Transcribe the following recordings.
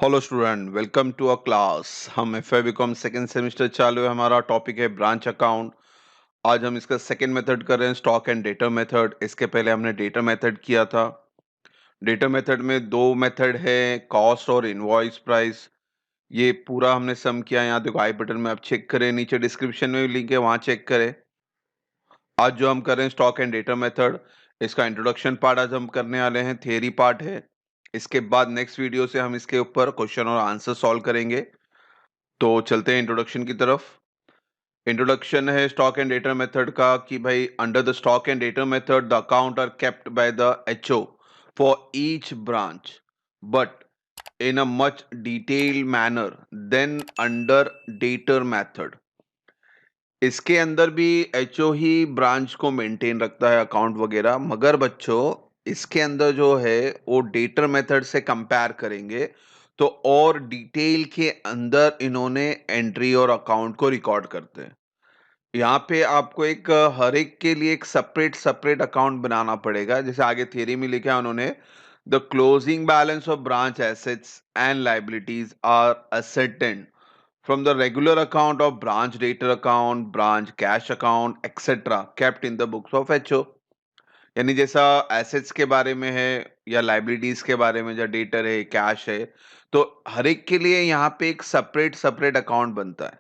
Hello student, welcome to a class. हम F BCom second semester चालू है। हमारा टॉपिक है ब्रांच अकाउंट। आज हम इसका सेकेंड मेथड कर रहे हैं, स्टॉक एंड डेटा मेथड। इसके पहले हमने डेटा मेथड किया था। डेटा मेथड में दो मेथड है, कॉस्ट और इनवॉइस प्राइस। ये पूरा हमने सम किया। यहाँ देखो आई बटन में आप चेक करें, नीचे डिस्क्रिप्शन में भी लिंक है, वहाँ चेक करें। आज जो हम कर रहे हैं स्टॉक एंड डेटा मेथड, इसका इंट्रोडक्शन पार्ट आज हम करने वाले हैं, थियरी पार्ट है। इसके बाद नेक्स्ट वीडियो से हम इसके ऊपर क्वेश्चन और आंसर सॉल्व करेंगे। तो चलते हैं इंट्रोडक्शन की तरफ। इंट्रोडक्शन है स्टॉक एंड डेटा मेथड का कि भाई under the stock and debtor method the account are kept by the HO for each branch but in a much detailed manner than under dater method। इसके अंदर भी HO ही branch को maintain रखता है account वगैरह, मगर बच्चों इसके अंदर जो है वो डेटर मेथड से कंपेयर करेंगे तो और डिटेल के अंदर इन्होंने एंट्री और अकाउंट को रिकॉर्ड करते हैं। यहाँ पे आपको एक हर एक के लिए एक सेपरेट सेपरेट अकाउंट बनाना पड़ेगा। जैसे आगे थियरी में लिखा है उन्होंने, the closing balance of branch assets and liabilities are ascertained from the regular account of branch debtor account, branch cash account, etc. kept in the books of HO। यानी जैसा assets के बारे में है या लाइबिलिटीज के बारे में, जो डेटर है, कैश है, तो हर एक के लिए यहाँ पे एक सेपरेट सेपरेट अकाउंट बनता है।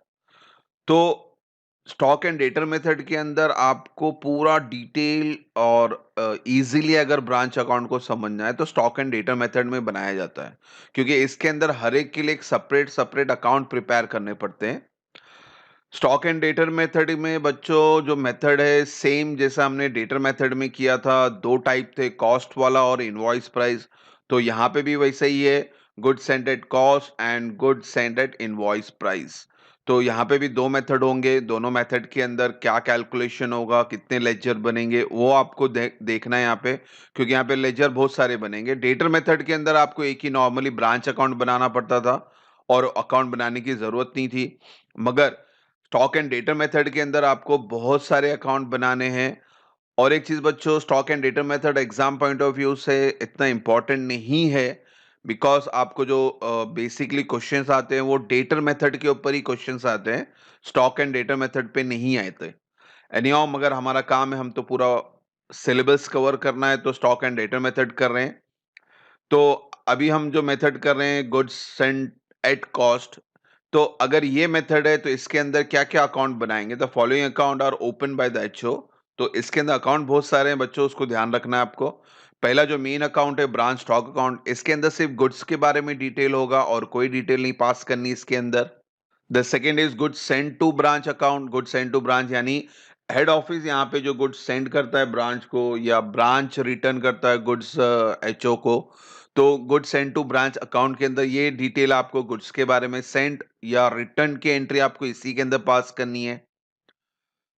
तो स्टॉक एंड डेटर मेथड के अंदर आपको पूरा डिटेल और इजीली अगर ब्रांच अकाउंट को समझना है तो स्टॉक एंड डेटर मेथड में बनाया जाता है, क्योंकि इसके अंदर हर एक के लिए एक सेपरेट सेपरेट अकाउंट प्रिपेयर करने पड़ते हैं। स्टॉक एंड डेटर मेथड में बच्चों जो मेथड है सेम जैसा हमने डेटर मेथड में किया था। दो टाइप थे, कॉस्ट वाला और इनवॉइस प्राइस। तो यहाँ पे भी वैसा ही है, good sent at cost and good sent at invoice price. तो यहाँ पे भी दो मेथड होंगे। दोनों मेथड के अंदर क्या कैलकुलेशन होगा, कितने लेजर बनेंगे, वो आपको देखना है यहाँ पे, क्योंकि यहाँ पे लेजर बहुत सारे बनेंगे। डेटर मेथड के अंदर आपको एक ही नॉर्मली ब्रांच अकाउंट बनाना पड़ता था और अकाउंट बनाने की जरूरत नहीं थी, मगर स्टॉक एंड डेटा मेथड के अंदर आपको बहुत सारे अकाउंट बनाने हैं। और एक चीज बच्चों, stock and debtor method exam point of view से इतना इंपॉर्टेंट नहीं है, बिकॉज आपको जो बेसिकली क्वेश्चंस आते हैं वो डेटर मेथड के ऊपर ही क्वेश्चंस आते हैं, स्टॉक एंड डेटा मेथड पे नहीं आए थे। एनीहाउ मगर हमारा काम है, हम तो पूरा सिलेबस कवर करना है, तो स्टॉक एंड डेटा मेथड कर रहे हैं। तो अभी हम जो मेथड कर रहे हैं गुड्स सेंट एट कॉस्ट, तो अगर ये मेथड है तो इसके अंदर क्या-क्या अकाउंट बनाएंगे, the following account are open by the HO. तो इसके अंदर अकाउंट बहुत सारे हैं बच्चों, उसको ध्यान रखना है आपको। पहला जो मेन अकाउंट है ब्रांच स्टॉक अकाउंट, इसके अंदर सिर्फ गुड्स के बारे में डिटेल होगा और कोई डिटेल नहीं पास करनी इसके अंदर। The second is goods sent to branch account. Goods sent to branch यानी हेड ऑफिस यहाँ पे जो गुड्स सेंड करता है ब्रांच को, या ब्रांच रिटर्न करता है गुड्स एचओ को। तो goods sent to branch account के अंदर ये डिटेल आपको गुड्स के बारे में, सेंड या रिटर्न की एंट्री आपको इसी के अंदर पास करनी है।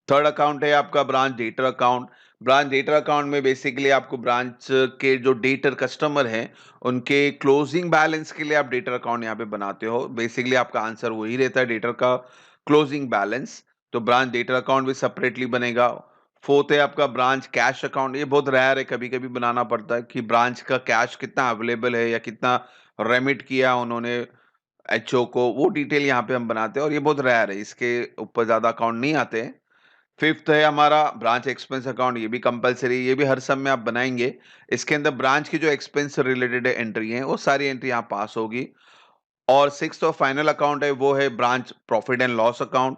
थर्ड अकाउंट है आपका branch debtor account. Branch debtor account में बेसिकली आपको ब्रांच के जो डेटर कस्टमर हैं उनके क्लोजिंग बैलेंस के लिए आप डेटर अकाउंट यहाँ पे बनाते हो। बेसिकली आपका आंसर वही रहता है, डेटर का क्लोजिंग बैलेंस। तो ब्रांच डेटर अकाउंट भी सेपरेटली बनेगा। फोर्थ है आपका ब्रांच कैश अकाउंट। ये बहुत रेयर है, कभी कभी बनाना पड़ता है कि ब्रांच का कैश कितना अवेलेबल है या कितना रेमिट किया उन्होंने एचओ को, वो डिटेल यहाँ पे हम बनाते हैं और ये बहुत रेयर है, इसके ऊपर ज्यादा अकाउंट नहीं आते हैं। फिफ्थ है हमारा ब्रांच एक्सपेंस अकाउंट। ये भी कंपलसरी, ये भी हर सम में आप बनाएंगे। इसके अंदर ब्रांच की जो एक्सपेंस रिलेटेड एंट्री है वो सारी एंट्री यहाँ पास होगी। और सिक्स्थ और फाइनल अकाउंट है वो है branch profit and loss account.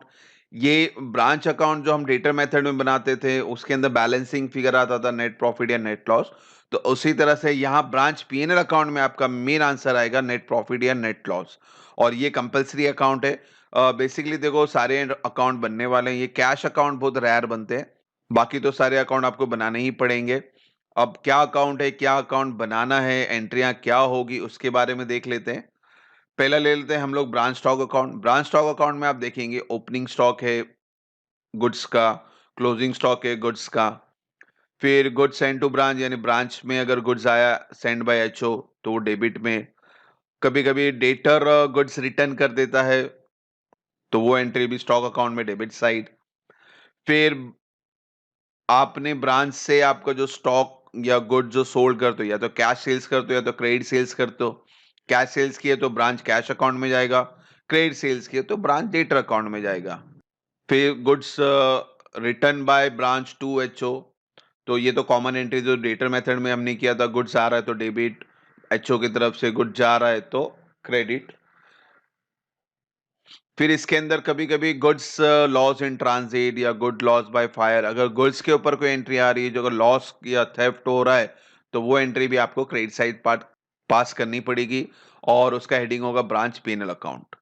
ये ब्रांच अकाउंट जो हम डेटर मेथड में बनाते थे उसके अंदर बैलेंसिंग फिगर आता था, नेट प्रॉफिट या नेट लॉस। तो उसी तरह से यहाँ ब्रांच पीएनएल अकाउंट में आपका मेन आंसर आएगा नेट प्रॉफिट या नेट लॉस। और ये कंपलसरी अकाउंट है। बेसिकली देखो सारे अकाउंट बनने वाले हैं, ये कैश अकाउंट बहुत रेयर बनते हैं, बाकी तो सारे अकाउंट आपको बनाने ही पड़ेंगे। अब क्या अकाउंट है, क्या अकाउंट बनाना है, एंट्रियां क्या होगी, उसके बारे में देख लेते हैं। पहला ले लेते हैं हम लोग branch stock account. Branch stock account में आप देखेंगे ओपनिंग स्टॉक है गुड्स का, क्लोजिंग स्टॉक है गुड्स का। फिर गुड्स सेंड टू ब्रांच, यानी ब्रांच में अगर गुड्स आया सेंड बाय एचओ तो वो डेबिट में। कभी कभी डेटर गुड्स रिटर्न कर देता है तो वो एंट्री भी स्टॉक अकाउंट में डेबिट साइड। फिर आपने ब्रांच से आपका जो स्टॉक या गुड जो सोल्ड करते हो, या तो कैश सेल्स करते हो या तो क्रेडिट सेल्स करते हो, कैश सेल्स की है तो ब्रांच कैश अकाउंट में जाएगा, क्रेडिट सेल्स की है तो ब्रांच डेटर अकाउंट में जाएगा। फिर goods return by branch to HO, तो ये तो कॉमन एंट्री जो डेटर मेथड में हमने किया था, गुड्स आ रहा है तो डेबिट, एचओ की तरफ से गुड्स जा रहा है तो क्रेडिट। फिर इसके अंदर कभी-कभी गुड्स लॉस इन ट्रांजिट या गुड लॉस बाय फायर, अगर गुड्स के ऊपर कोई एंट्री आ रही है जो अगर लॉस या थेफ्ट हो रहा है तो वो एंट्री भी आपको क्रेडिट साइड पार्ट पास करनी पड़ेगी और उसका हेडिंग होगा ब्रांच पीएनएल अकाउंट।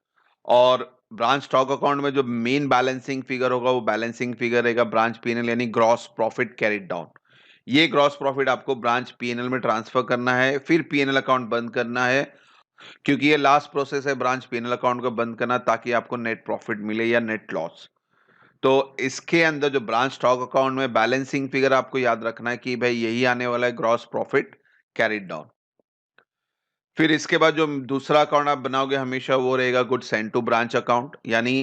और ब्रांच स्टॉक अकाउंट में जो मेन बैलेंसिंग फिगर होगा वो बैलेंसिंग फिगर रहेगा ब्रांच पीएनएल यानी ग्रॉस प्रॉफिट कैरिड डाउन। ये ग्रॉस प्रॉफिट आपको ब्रांच पीएनएल में ट्रांसफर करना है, फिर पीएनएल अकाउंट बंद करना है, क्योंकि ये लास्ट प्रोसेस है ब्रांच पीएनएल अकाउंट को बंद करना, ताकि आपको नेट प्रॉफिट मिले या नेट लॉस। तो इसके अंदर जो ब्रांच स्टॉक अकाउंट में बैलेंसिंग फिगर आपको याद रखना है कि भाई यही आने वाला है ग्रॉस प्रॉफिट कैरिड डाउन। फिर इसके बाद जो दूसरा अकाउंट आप बनाओगे हमेशा वो रहेगा goods sent to branch account, यानी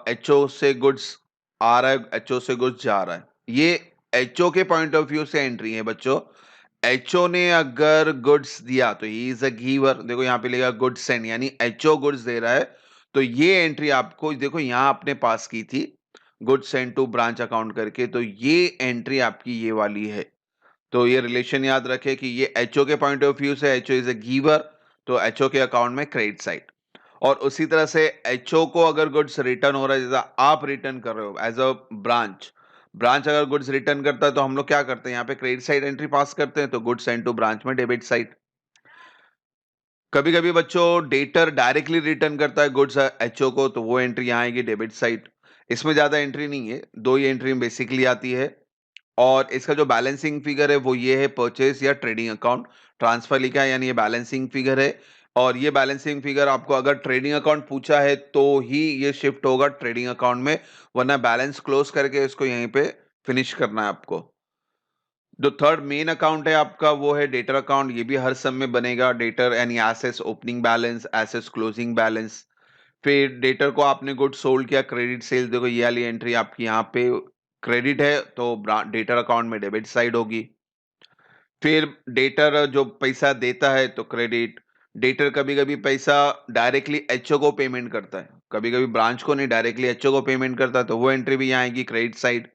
एचओ से गुड्स आ रहा है, एचओ से गुड्स जा रहा है। ये एचओ के पॉइंट ऑफ व्यू से एंट्री है बच्चों। एचओ ने अगर गुड्स दिया तो ही इज अ गिवर, देखो यहाँ पे लिखा गुड्स सेंड यानी एचओ गुड्स दे रहा है, तो ये एंट्री आपको देखो यहाँ आपने पास की थी goods sent to branch account करके, तो ये एंट्री आपकी ये वाली है। तो ये रिलेशन याद रखें कि ये एचओ के पॉइंट ऑफ व्यू से एचओ इज अ गिवर, तो एचओ के अकाउंट में क्रेडिट साइड। और उसी तरह से एचओ को अगर गुड्स रिटर्न हो रहा है, जैसा आप रिटर्न कर रहे हो एज अ ब्रांच, ब्रांच अगर गुड्स रिटर्न करता है तो हम लोग क्या करते हैं यहाँ पे क्रेडिट साइड एंट्री पास करते हैं, तो गुड्स सेंड टू ब्रांच में डेबिट साइड। कभी कभी बच्चों डेटर डायरेक्टली रिटर्न करता है गुड्स एचओ को, तो वो एंट्री यहाँ आएगी डेबिट साइड। इसमें ज्यादा एंट्री नहीं है, दो ही एंट्री बेसिकली आती है। और इसका जो बैलेंसिंग फिगर है वो ये है परचेस या ट्रेडिंग अकाउंट, ट्रांसफर लिखा है यानी ये बैलेंसिंग फिगर है। और ये बैलेंसिंग फिगर आपको अगर ट्रेडिंग अकाउंट पूछा है तो ही ये शिफ्ट होगा ट्रेडिंग अकाउंट में, वरना बैलेंस क्लोज करके इसको यहीं पे फिनिश करना है आपको। जो थर्ड मेन अकाउंट है आपका वो है डेटर अकाउंट, ये भी हर सम में बनेगा। डेटर यानी assets opening balance, assets closing balance. फिर डेटर को आपने गुड सोल्ड किया, क्रेडिट सेल्स, देखो ये वाली एंट्री आपकी यहाँ पे क्रेडिट है तो डेटर अकाउंट में डेबिट साइड होगी। फिर डेटर जो पैसा देता है तो क्रेडिट। डेटर कभी कभी पैसा डायरेक्टली एचओ को पेमेंट करता है, कभी कभी ब्रांच को नहीं, डायरेक्टली एचओ को पेमेंट करता है, तो वो एंट्री भी यहाँ आएगी क्रेडिट साइड।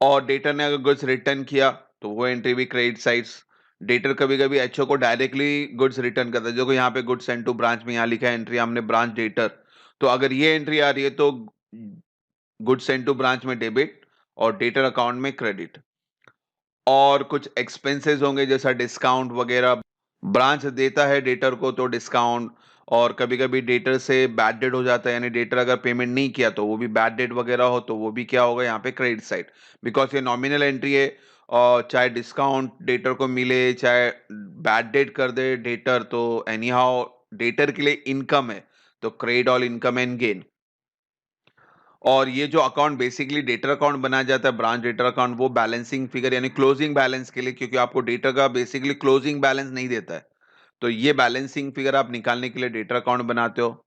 और डेटर ने अगर गुड्स रिटर्न किया तो वो एंट्री भी क्रेडिट साइड्स। डेटर कभी कभी एचओ को डायरेक्टली गुड्स रिटर्न करता है, जो कि यहाँ पे गुड्स सेंड टू ब्रांच में यहाँ लिखा है एंट्री हमने ब्रांच डेटर, तो अगर ये एंट्री आ रही है तो गुड्स सेंड टू ब्रांच में डेबिट और डेटर अकाउंट में क्रेडिट। और कुछ एक्सपेंसेस होंगे जैसा डिस्काउंट वगैरह, ब्रांच देता है डेटर को तो डिस्काउंट। और कभी कभी डेटर से बैड डेट हो जाता है, यानी डेटर अगर पेमेंट नहीं किया तो वो भी बैड डेट वगैरह हो तो वो भी क्या होगा यहाँ पे क्रेडिट साइड, बिकॉज ये नॉमिनल एंट्री है। और चाहे डिस्काउंट डेटर को मिले चाहे बैड डेट कर दे डेटर, तो एनी हाउ डेटर के लिए इनकम है, तो credit all income and gain. और ये जो अकाउंट बेसिकली डेटर अकाउंट बनाया जाता है ब्रांच डेटर अकाउंट, वो बैलेंसिंग फिगर यानी क्लोजिंग बैलेंस के लिए, क्योंकि आपको डेटर का बेसिकली क्लोजिंग बैलेंस नहीं देता है, तो ये बैलेंसिंग फिगर आप निकालने के लिए डेटर अकाउंट बनाते हो।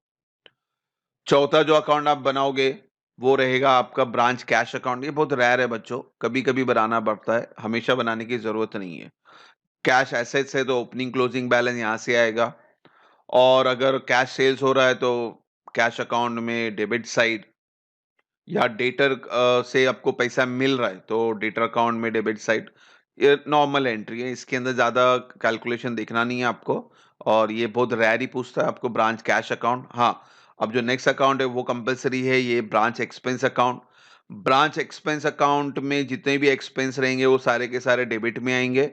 चौथा जो अकाउंट आप बनाओगे वो रहेगा आपका ब्रांच कैश अकाउंट। ये बहुत रेयर है बच्चों, कभी कभी बनाना पड़ता है, हमेशा बनाने की जरूरत नहीं है। कैश एसेट्स है तो ओपनिंग क्लोजिंग बैलेंस यहाँ से आएगा। और अगर कैश सेल्स हो रहा है तो कैश अकाउंट में डेबिट साइड, या डेटर से आपको पैसा मिल रहा है तो डेटर अकाउंट में डेबिट साइड। ये नॉर्मल एंट्री है, इसके अंदर ज्यादा कैलकुलेशन देखना नहीं है आपको। और ये बहुत रेयर ही पूछता है आपको ब्रांच कैश अकाउंट। हाँ, अब जो नेक्स्ट अकाउंट है वो कंपलसरी है, ये branch expense account. Branch expense account में जितने भी एक्सपेंस रहेंगे वो सारे के सारे डेबिट में आएंगे।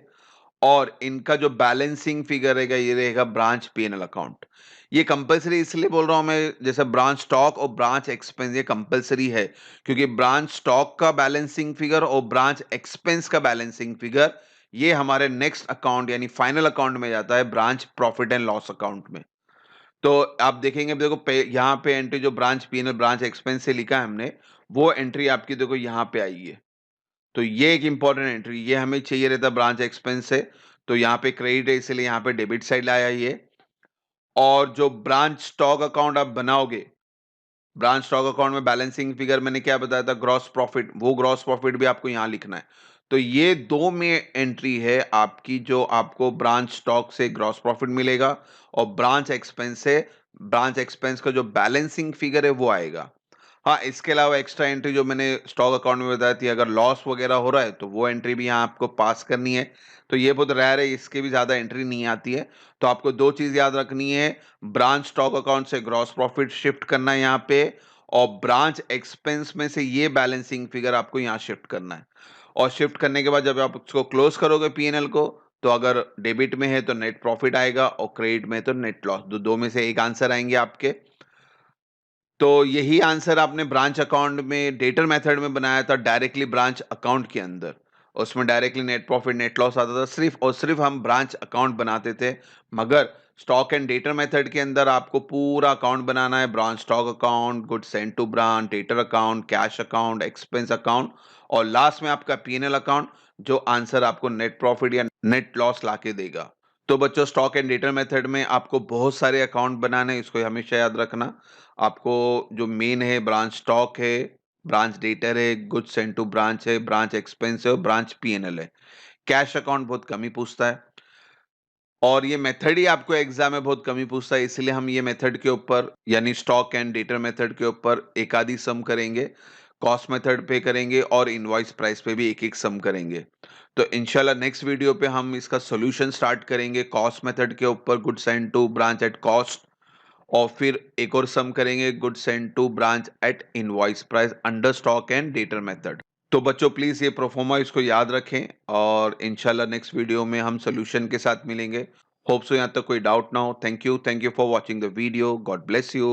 और इनका जो बैलेंसिंग फिगर रहेगा ये रहेगा ब्रांच पीएनएल अकाउंट। ये कंपलसरी इसलिए बोल रहा हूं मैं, जैसे ब्रांच स्टॉक और ब्रांच एक्सपेंस ये कंपलसरी है, क्योंकि ब्रांच स्टॉक का बैलेंसिंग फिगर और ब्रांच एक्सपेंस का बैलेंसिंग फिगर ये हमारे नेक्स्ट अकाउंट यानी फाइनल अकाउंट में जाता है, branch profit and loss account में। तो आप देखेंगे देखो यहाँ पे एंट्री जो ब्रांच पीएनएल ब्रांच एक्सपेंस से लिखा है हमने, वो एंट्री आपकी देखो यहाँ पे आई है। तो ये एक इंपॉर्टेंट एंट्री, ये हमें चाहिए रहता ब्रांच एक्सपेंस से, तो यहाँ पे क्रेडिट है इसलिए यहाँ पे डेबिट साइड लाया ये। और जो ब्रांच स्टॉक अकाउंट आप बनाओगे, ब्रांच स्टॉक अकाउंट में बैलेंसिंग फिगर मैंने क्या बताया था, ग्रॉस प्रॉफिट, वो ग्रॉस प्रॉफिट भी आपको यहाँ लिखना है। तो ये 2 में एंट्री है आपकी, जो आपको ब्रांच स्टॉक से ग्रॉस प्रॉफिट मिलेगा और ब्रांच एक्सपेंस का जो बैलेंसिंग फिगर है वो आएगा। हाँ, इसके अलावा एक्स्ट्रा एंट्री जो मैंने स्टॉक अकाउंट में बताई थी, अगर लॉस वगैरह हो रहा है तो वो एंट्री भी यहाँ आपको पास करनी है। तो ये बहुत रेयर है, इसके भी ज़्यादा एंट्री नहीं आती है। तो आपको 2 चीज़ याद रखनी है, ब्रांच स्टॉक अकाउंट से ग्रॉस प्रॉफिट शिफ्ट करना है यहाँ पे, और ब्रांच एक्सपेंस में से ये बैलेंसिंग फिगर आपको यहाँ शिफ्ट करना है। और शिफ्ट करने के बाद जब आप उसको क्लोज करोगे पी&एल को, तो अगर डेबिट में है तो नेट प्रॉफिट आएगा और क्रेडिट में तो नेट लॉस, दो में से एक आंसर आएंगे आपके। तो यही आंसर आपने ब्रांच अकाउंट में डेटर मेथड में बनाया था, डायरेक्टली ब्रांच अकाउंट के अंदर। उसमें directly net profit net loss आता था, सिर्फ और सिर्फ हम ब्रांच अकाउंट बनाते थे। मगर स्टॉक एंड डेटर मेथड के अंदर आपको पूरा अकाउंट बनाना है, branch stock account, good sent to branch, debtor account, cash account, expense account, और लास्ट में आपका पी&एल अकाउंट, जो आंसर आपको नेट प्रॉफिट या नेट लॉस लाके देगा। तो बच्चों, स्टॉक एंड डेटर मेथड में आपको बहुत सारे अकाउंट बनाने हैं, इसको हमेशा याद रखना। आपको जो मेन है, ब्रांच स्टॉक है, ब्रांच डेटर है, गुड्स सेंड टू ब्रांच है, ब्रांच एक्सपेंस है और ब्रांच पी&एल है। कैश अकाउंट बहुत कम ही पूछता है, और ये मेथड ही आपको एग्जाम में बहुत कम ही पूछता है, इसलिए हम ये मेथड के ऊपर यानी स्टॉक एंड डेटर मेथड के ऊपर एक आधी सम करेंगे, कॉस्ट मेथड पे करेंगे और इनवॉइस प्राइस पे भी एक एक सम करेंगे। तो इंशाल्लाह नेक्स्ट वीडियो पे हम इसका सॉल्यूशन स्टार्ट करेंगे कॉस्ट मेथड के ऊपर, good sent to branch at cost, और फिर एक और सम करेंगे, good sent to branch at invoice price under stock and debtor method. तो बच्चों, प्लीज ये प्रोफोमा इसको याद रखें, और इंशाल्लाह नेक्स्ट वीडियो में हम सोल्यूशन के साथ मिलेंगे। होप सो यहाँ तक कोई डाउट ना हो। Thank you for watching the video. God bless you.